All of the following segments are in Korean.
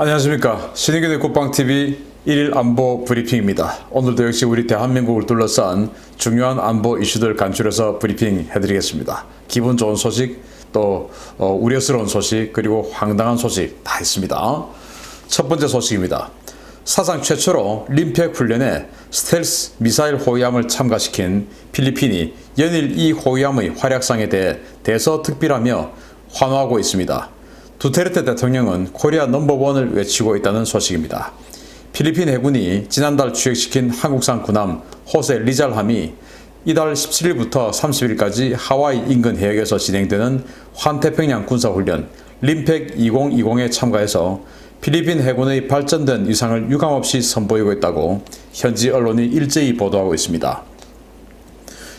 안녕하십니까. 신의균의 국방TV 1일 안보 브리핑입니다. 오늘도 역시 우리 대한민국을 둘러싼 중요한 안보 이슈들 간추려서 브리핑 해드리겠습니다. 기분 좋은 소식, 또 우려스러운 소식, 그리고 황당한 소식 다 있습니다. 첫 번째 소식입니다. 사상 최초로 림팩 훈련에 스텔스 미사일 호위함을 참가시킨 필리핀이 연일 이 호위함의 활약상에 대해 대서특필하며 환호하고 있습니다. 두테르테 대통령은 코리아 넘버원을 외치고 있다는 소식입니다. 필리핀 해군이 지난달 취획시킨 한국산 군함 호세 리잘함이 이달 17일부터 30일까지 하와이 인근 해역에서 진행되는 환태평양 군사훈련 림팩 2020에 참가해서 필리핀 해군의 발전된 위상을 유감없이 선보이고 있다고 현지 언론이 일제히 보도하고 있습니다.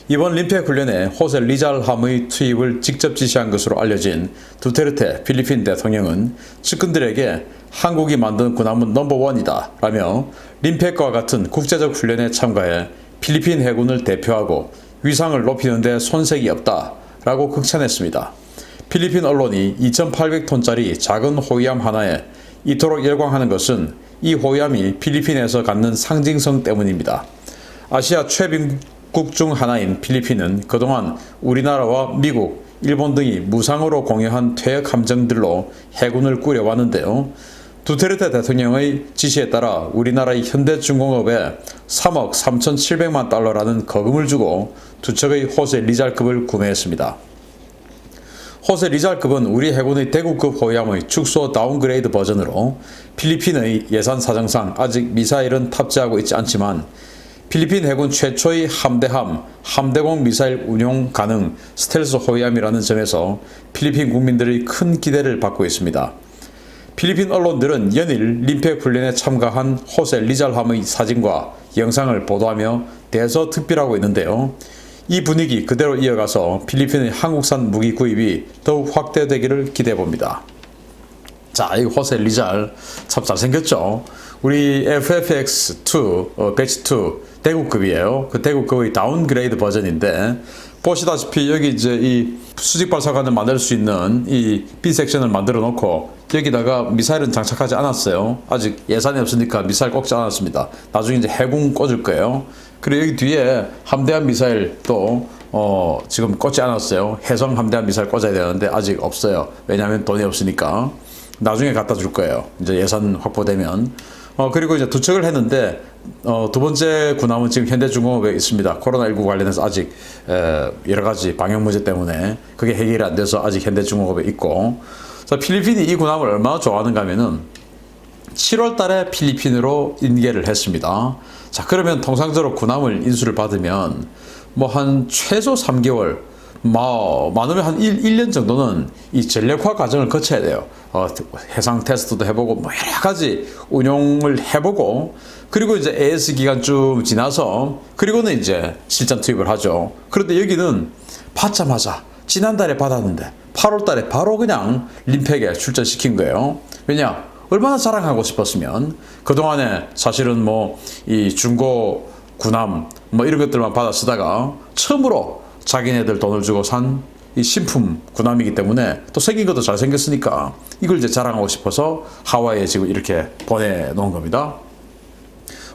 이번 림팩 훈련에 호세 리잘함의 투입을 직접 지시한 것으로 알려진 두테르테 필리핀 대통령은 측근들에게 한국이 만든 군함은 넘버원이다 라며 림팩과 같은 국제적 훈련에 참가해 필리핀 해군을 대표하고 위상을 높이는 데 손색이 없다 라고 극찬했습니다. 필리핀 언론이 2,800톤짜리 작은 호위함 하나에 이토록 열광하는 것은 이 호위함이 필리핀에서 갖는 상징성 때문입니다. 아시아 최빈국 중 하나인 필리핀은 그동안 우리나라와 미국, 일본 등이 무상으로 공유한 퇴역 함정들로 해군을 꾸려왔는데요. 두테르테 대통령의 지시에 따라 우리나라의 현대중공업에 3억 3,700만 달러라는 거금을 주고 두 척의 호세 리잘급을 구매했습니다. 호세 리잘급은 우리 해군의 대구급 호위함의 축소 다운그레이드 버전으로 필리핀의 예산 사정상 아직 미사일은 탑재하고 있지 않지만 필리핀 해군 최초의 함대공 미사일 운용 가능 스텔스 호위함이라는 점에서 필리핀 국민들의 큰 기대를 받고 있습니다. 필리핀 언론들은 연일 림팩 훈련에 참가한 호세 리잘함의 사진과 영상을 보도하며 대서특필하고 있는데요. 이 분위기 그대로 이어가서 필리핀의 한국산 무기 구입이 더욱 확대되기를 기대해봅니다. 자, 이 호세 리잘 참 잘생겼죠? 우리 FFX2 배치 2 대구급이에요. 그 대구급의 다운그레이드 버전인데 보시다시피 여기 이제 이 수직 발사관을 만들 수 있는 이 B 섹션을 만들어 놓고 여기다가 미사일은 장착하지 않았어요. 아직 예산이 없으니까 미사일 꽂지 않았습니다. 나중에 이제 해군 꽂을 거예요. 그리고 여기 뒤에 함대한 미사일도 지금 꽂지 않았어요. 해성 함대한 미사일 꽂아야 되는데 아직 없어요. 왜냐하면 돈이 없으니까. 나중에 갖다 줄 거예요. 이제 예산 확보되면. 그리고 이제 두 척을 했는데 두 번째 군함은 지금 현대중공업에 있습니다. 코로나19 관련해서 아직 여러 가지 방역 문제 때문에 그게 해결이 안 돼서 아직 현대중공업에 있고. 자, 필리핀이 이 군함을 얼마나 좋아하는가 하면은 7월 달에 필리핀으로 인계를 했습니다. 자, 그러면 통상적으로 군함을 인수를 받으면 뭐 한 최소 3개월, 많으면 한 1년 정도는 이 전력화 과정을 거쳐야 돼요. 해상 테스트도 해보고 뭐 여러 가지 운용을 해보고 그리고 이제 AS 기간 좀 지나서 그리고는 이제 실전 투입을 하죠. 그런데 여기는 받자마자 지난달에 받았는데 8월 달에 바로 그냥 림팩에 출전시킨 거예요. 왜냐? 얼마나 자랑하고 싶었으면 그동안에 사실은 뭐 이 중고 군함 뭐 이런 것들만 받아 쓰다가 처음으로 자기네들 돈을 주고 산 이 신품 군함이기 때문에 또 생긴 것도 잘생겼으니까 이걸 이제 자랑하고 싶어서 하와이에 지금 이렇게 보내놓은 겁니다.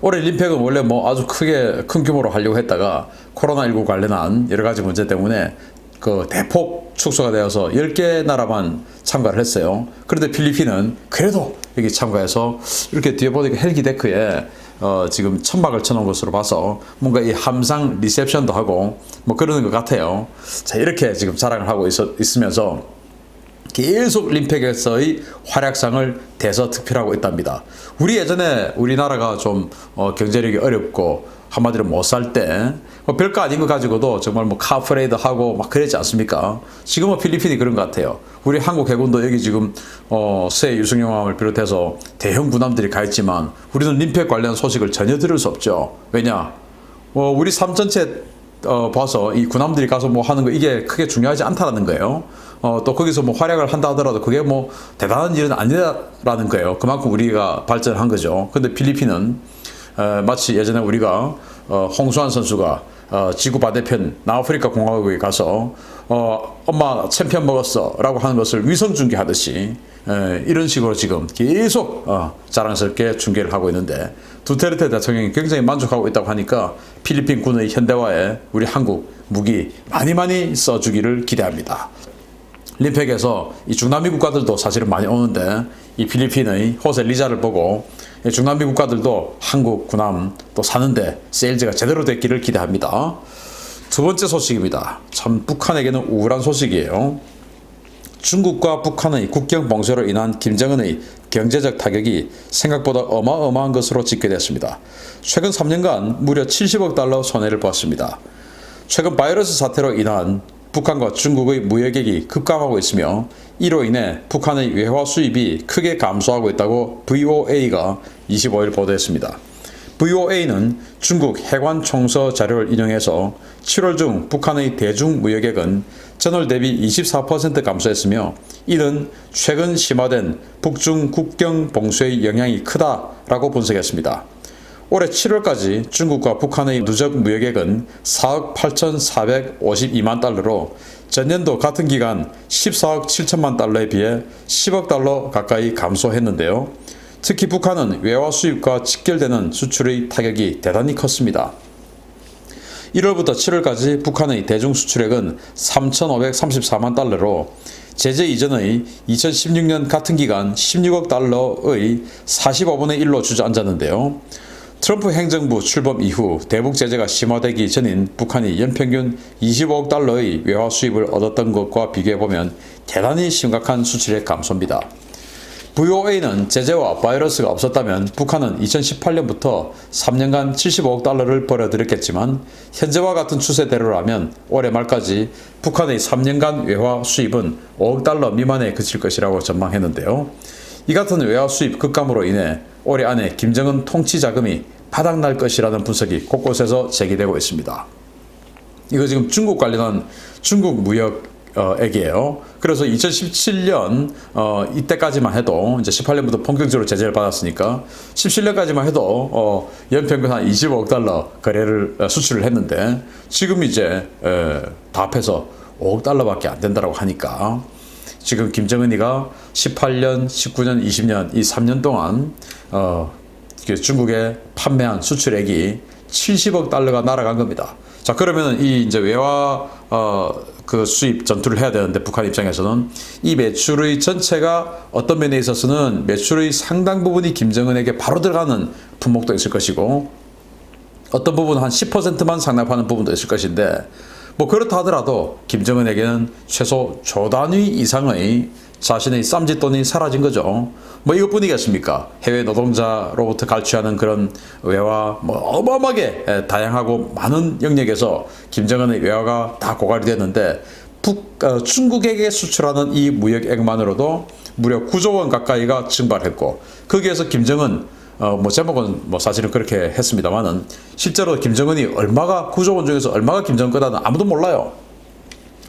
올해 림팩은 원래 뭐 아주 큰 규모로 하려고 했다가 코로나19 관련한 여러 가지 문제 때문에 그 대폭 축소가 되어서 10개 나라만 참가를 했어요. 그런데 필리핀은 그래도 여기 참가해서 이렇게 뒤에 보니까 헬기 데크에 지금 천막을 쳐놓은 것으로 봐서 뭔가 이 함상 리셉션도 하고 뭐 그러는 것 같아요. 자, 이렇게 지금 자랑을 하고 있으면서 계속 림팩에서의 활약상을 대서특필하고 있답니다. 우리나라가 좀 경제력이 어렵고 한마디로 못 살 때 뭐 별거 아닌 거 가지고도 정말 뭐 카프레이드 하고 막 그랬지 않습니까? 지금은 필리핀이 그런 것 같아요. 우리 한국 해군도 여기 지금 새 유승용함을 비롯해서 대형 군함들이 가 있지만 우리는 림팩 관련 소식을 전혀 들을 수 없죠. 왜냐? 우리 삶 전체 봐서 이 군함들이 가서 뭐 하는 거 이게 크게 중요하지 않다라는 거예요. 또 거기서 뭐 활약을 한다 하더라도 그게 뭐 대단한 일은 아니라는 거예요. 그만큼 우리가 발전한 거죠. 근데 필리핀은 마치 예전에 우리가 홍수환 선수가 지구 반대편 남아프리카 공화국에 가서 엄마 챔피언 먹었어 라고 하는 것을 위성 중계하듯이 이런 식으로 지금 계속 자랑스럽게 중계를 하고 있는데 두테르테 대통령이 굉장히 만족하고 있다고 하니까 필리핀 군의 현대화에 우리 한국 무기 많이 써주기를 기대합니다. 림팩에서 이 중남미 국가들도 사실은 많이 오는데 이 필리핀의 호세 리자를 보고 중남미 국가들도 한국 군함 또 사는데 세일즈가 제대로 됐기를 기대합니다. 두 번째 소식입니다. 참 북한에게는 우울한 소식이에요. 중국과 북한의 국경 봉쇄로 인한 김정은의 경제적 타격이 생각보다 어마어마한 것으로 집계됐습니다. 최근 3년간 무려 70억 달러 손해를 보았습니다. 최근 바이러스 사태로 인한 북한과 중국의 무역액이 급감하고 있으며 이로 인해 북한의 외화 수입이 크게 감소하고 있다고 VOA가 25일 보도했습니다. VOA는 중국 해관 총서 자료를 인용해서 7월 중 북한의 대중 무역액은 전월 대비 24% 감소했으며 이는 최근 심화된 북중 국경 봉쇄의 영향이 크다라고 분석했습니다. 올해 7월까지 중국과 북한의 누적 무역액은 4억 8,452만 달러로 전년도 같은 기간 14억 7천만 달러에 비해 10억 달러 가까이 감소했는데요. 특히 북한은 외화 수입과 직결되는 수출의 타격이 대단히 컸습니다. 1월부터 7월까지 북한의 대중 수출액은 3,534만 달러로 제재 이전의 2016년 같은 기간 16억 달러의 45분의 1로 주저앉았는데요. 트럼프 행정부 출범 이후 대북 제재가 심화되기 전인 북한이 연평균 25억 달러의 외화 수입을 얻었던 것과 비교해보면 대단히 심각한 수출액 감소입니다. VOA는 제재와 바이러스가 없었다면 북한은 2018년부터 3년간 75억 달러를 벌어들였겠지만 현재와 같은 추세대로라면 올해 말까지 북한의 3년간 외화 수입은 5억 달러 미만에 그칠 것이라고 전망했는데요. 이 같은 외화 수입 급감으로 인해 올해 안에 김정은 통치 자금이 바닥날 것이라는 분석이 곳곳에서 제기되고 있습니다. 이거 지금 중국 관련한 중국 무역 액이에요. 그래서 2017년 이때까지만 해도 이제 18년부터 본격적으로 제재를 받았으니까 17년까지만 해도 연평균 한 25억 달러 거래를 수출을 했는데 지금 이제 다 합해서 5억 달러밖에 안 된다고 하니까 지금 김정은이가 18년, 19년, 20년 이 3년 동안 중국에 판매한 수출액이 70억 달러가 날아간 겁니다. 자, 그러면 이 이제 외화 그 수입 전투를 해야 되는데 북한 입장에서는 이 매출의 전체가 어떤 면에 있어서는 매출의 상당 부분이 김정은에게 바로 들어가는 품목도 있을 것이고 어떤 부분은 한 10%만 상납하는 부분도 있을 것인데 뭐 그렇다 하더라도 김정은에게는 최소 조 단위 이상의 자신의 쌈짓돈이 사라진 거죠. 뭐 이것뿐이겠습니까? 해외 노동자로부터 갈취하는 그런 외화 뭐 어마어마하게 다양하고 많은 영역에서 김정은의 외화가 다 고갈이 됐는데 중국에게 수출하는 이 무역액만으로도 무려 9조 원 가까이가 증발했고 거기에서 김정은 뭐 제목은 뭐 사실은 그렇게 했습니다만은 실제로 김정은이 얼마가 9조 원 중에서 얼마가 김정은 거다는 아무도 몰라요.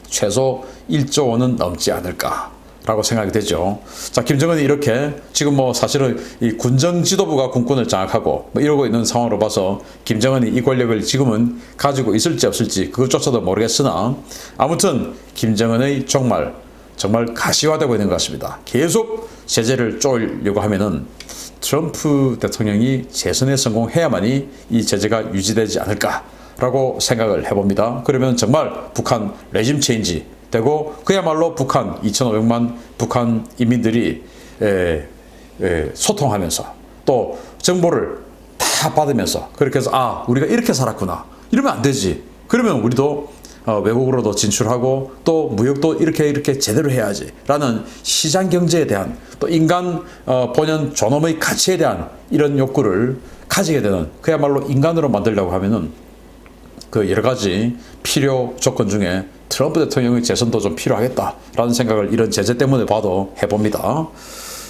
최소 1조 원은 넘지 않을까 라고 생각이 되죠. 자, 김정은이 이렇게 지금 뭐 사실은 이 군정 지도부가 군권을 장악하고 뭐 이러고 있는 상황으로 봐서 김정은이 이 권력을 지금은 가지고 있을지 없을지 그것조차도 모르겠으나 아무튼 김정은의 정말 가시화되고 있는 것 같습니다. 계속 제재를 쪼으려고 하면은 트럼프 대통령이 재선에 성공해야만이 이 제재가 유지되지 않을까라고 생각을 해봅니다. 그러면 정말 북한 레짐 체인지 되고 그야말로 북한 2,500만 북한 인민들이 소통하면서 또 정보를 다 받으면서 그렇게 해서 우리가 이렇게 살았구나 이러면 안 되지. 그러면 우리도 외국으로도 진출하고 또 무역도 이렇게 제대로 해야지 라는 시장 경제에 대한 또 인간 본연 존엄의 가치에 대한 이런 욕구를 가지게 되는 그야말로 인간으로 만들려고 하면은 그 여러 가지 필요 조건 중에 트럼프 대통령의 재선도 좀 필요하겠다라는 생각을 이런 제재 때문에 봐도 해봅니다.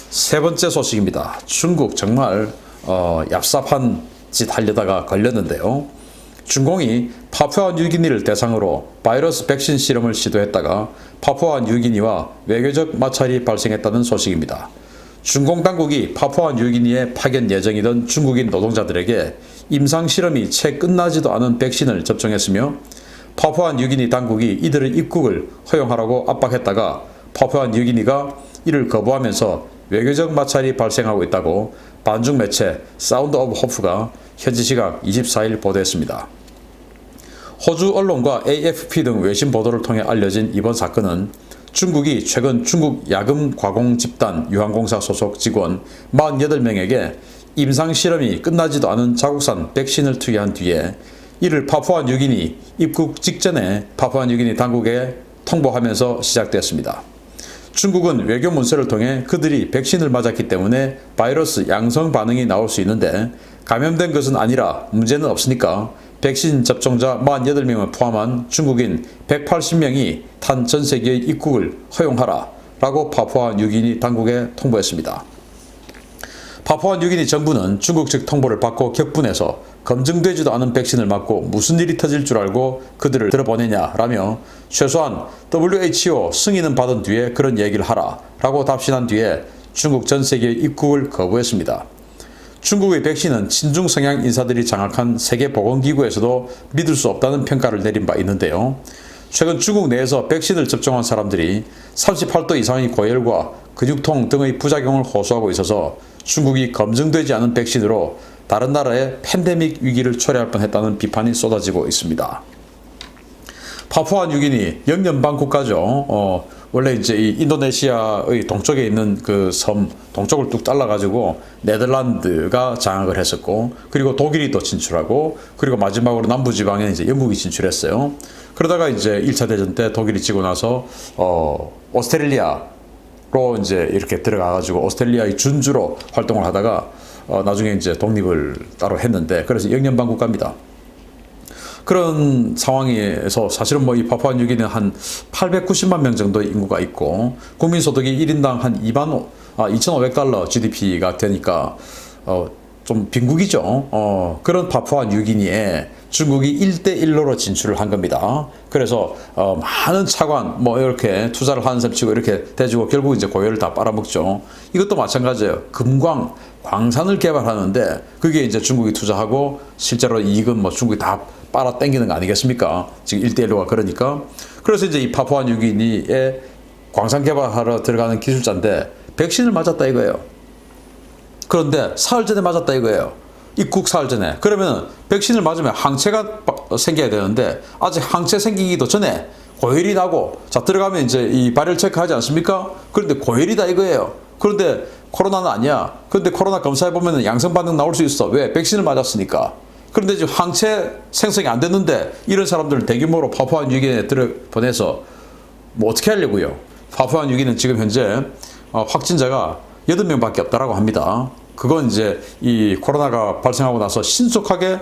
세 번째 소식입니다. 중국 정말 얍삽한 짓 하려다가 걸렸는데요. 중공이 파푸아 뉴기니를 대상으로 바이러스 백신 실험을 시도했다가 파푸아 뉴기니와 외교적 마찰이 발생했다는 소식입니다. 중공 당국이 파푸아 뉴기니에 파견 예정이던 중국인 노동자들에게 임상 실험이 채 끝나지도 않은 백신을 접종했으며 파푸아 뉴기니 당국이 이들의 입국을 허용하라고 압박했다가 파푸아 뉴기니가 이를 거부하면서 외교적 마찰이 발생하고 있다고 반중 매체 사운드 오브 호프가 현지 시각 24일 보도했습니다. 호주 언론과 AFP 등 외신 보도를 통해 알려진 이번 사건은 중국이 최근 중국 야금 과공 집단 유한공사 소속 직원 48명에게 임상 실험이 끝나지도 않은 자국산 백신을 투여한 뒤에 이를 파푸아뉴기니 입국 직전에 파푸아뉴기니 당국에 통보하면서 시작되었습니다. 중국은 외교 문서를 통해 그들이 백신을 맞았기 때문에 바이러스 양성 반응이 나올 수 있는데 감염된 것은 아니라 문제는 없으니까 백신 접종자 48명을 포함한 중국인 180명이 탄 전 세계의 입국을 허용하라 라고 파푸아뉴기니 당국에 통보했습니다. 파푸아뉴기니 정부는 중국 측 통보를 받고 격분해서 검증되지도 않은 백신을 맞고 무슨 일이 터질 줄 알고 그들을 들어보내냐라며 최소한 WHO 승인은 받은 뒤에 그런 얘기를 하라 라고 답신한 뒤에 중국 전 세계의 입국을 거부했습니다. 중국의 백신은 친중 성향 인사들이 장악한 세계보건기구에서도 믿을 수 없다는 평가를 내린 바 있는데요. 최근 중국 내에서 백신을 접종한 사람들이 38도 이상의 고열과 근육통 등의 부작용을 호소하고 있어서 중국이 검증되지 않은 백신으로 다른 나라의 팬데믹 위기를 초래할 뻔했다는 비판이 쏟아지고 있습니다. 파푸아뉴기니 영연방 국가죠. 원래 이제 이 인도네시아의 동쪽에 있는 그 섬 동쪽을 뚝 잘라가지고 네덜란드가 장악을 했었고, 그리고 독일이 또 진출하고, 그리고 마지막으로 남부지방에 이제 영국이 진출했어요. 그러다가 이제 1차 대전 때 독일이 지고 나서 오스트레일리아로 이제 이렇게 들어가가지고 오스트레일리아의 준주로 활동을 하다가 나중에 이제 독립을 따로 했는데, 그래서 영연방 국가입니다. 그런 상황에서 사실은 뭐 이 파푸아뉴기니는 한 890만 명 정도의 인구가 있고 국민소득이 1인당 한 2,500달러 GDP가 되니까 좀 빈국이죠. 그런 파푸아뉴기니에 중국이 1대1로 진출을 한 겁니다. 그래서 많은 차관 뭐 이렇게 투자를 하는 셈 치고 이렇게 대주고 결국 이제 고열을 다 빨아먹죠. 이것도 마찬가지예요. 금광, 광산을 개발하는데 그게 이제 중국이 투자하고 실제로 이익은 뭐 중국이 다 빨아 당기는 거 아니겠습니까? 지금 1대1로가 그러니까. 그래서 이제 이 파푸아뉴기니에 광산 개발하러 들어가는 기술자인데 백신을 맞았다 이거예요. 그런데 사흘 전에 맞았다 이거예요. 입국 사흘 전에. 그러면 백신을 맞으면 항체가 생겨야 되는데 아직 항체 생기기도 전에 고열이 나고, 자 들어가면 이제 이 발열 체크하지 않습니까? 그런데 고열이다 이거예요. 그런데 코로나는 아니야. 그런데 코로나 검사해 보면 양성 반응 나올 수 있어. 왜? 백신을 맞았으니까. 그런데 지금 항체 생성이 안 됐는데 이런 사람들을 대규모로 파푸아뉴기니에 보내서 뭐 어떻게 하려고요? 파푸아뉴기니는 지금 현재 확진자가 8명밖에 없다라고 합니다. 그건 이제 이 코로나가 발생하고 나서 신속하게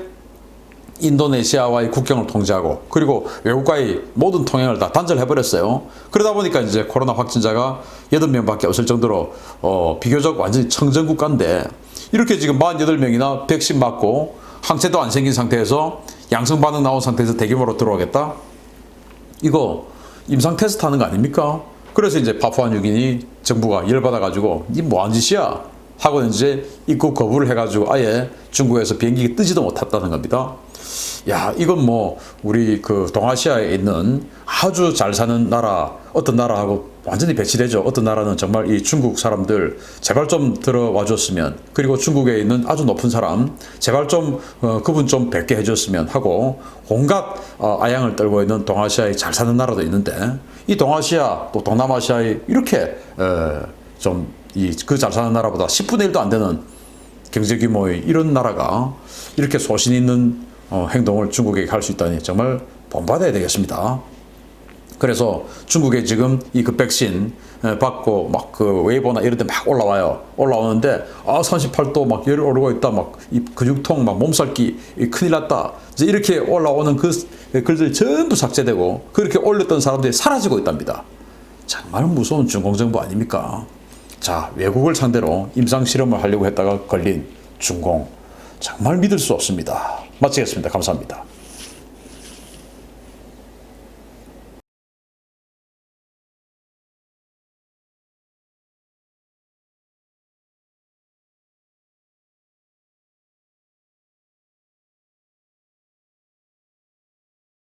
인도네시아와의 국경을 통제하고 그리고 외국과의 모든 통행을 다 단절해버렸어요. 그러다 보니까 이제 코로나 확진자가 8명밖에 없을 정도로 비교적 완전히 청정국가인데, 이렇게 지금 48명이나 백신 맞고 항체도 안 생긴 상태에서 양성 반응 나온 상태에서 대규모로 들어오겠다? 이거 임상 테스트 하는 거 아닙니까? 그래서 이제 파푸아뉴기니 정부가 열받아가지고 니 뭐한 짓이야? 하고 이제 입국 거부를 해가지고 아예 중국에서 비행기 뜨지도 못했다는 겁니다. 야, 이건 뭐 우리 그 동아시아에 있는 아주 잘 사는 나라, 어떤 나라하고 완전히 배치되죠. 어떤 나라는 정말 이 중국 사람들 제발 좀 들어와 줬으면, 그리고 중국에 있는 아주 높은 사람 제발 좀 그분 좀 뵙게 해줬으면 하고 온갖 아양을 떨고 있는 동아시아에 잘 사는 나라도 있는데, 이 동아시아 또 동남아시아에 이렇게 좀 그 잘 사는 나라보다 10분의 1도 안 되는 경제 규모의 이런 나라가 이렇게 소신 있는 행동을 중국에게 할 수 있다니 정말 본받아야 되겠습니다. 그래서 중국에 지금 이 그 백신 받고 막 그 웨이보나 이런 데 막 올라와요. 올라오는데 38도 막 열이 오르고 있다, 막 이 근육통, 막 몸살기 큰일 났다, 이제 이렇게 올라오는 그 글들이 전부 삭제되고 그렇게 올렸던 사람들이 사라지고 있답니다. 정말 무서운 중공정부 아닙니까? 자, 외국을 상대로 임상 실험을 하려고 했다가 걸린 중공, 정말 믿을 수 없습니다. 마치겠습니다. 감사합니다.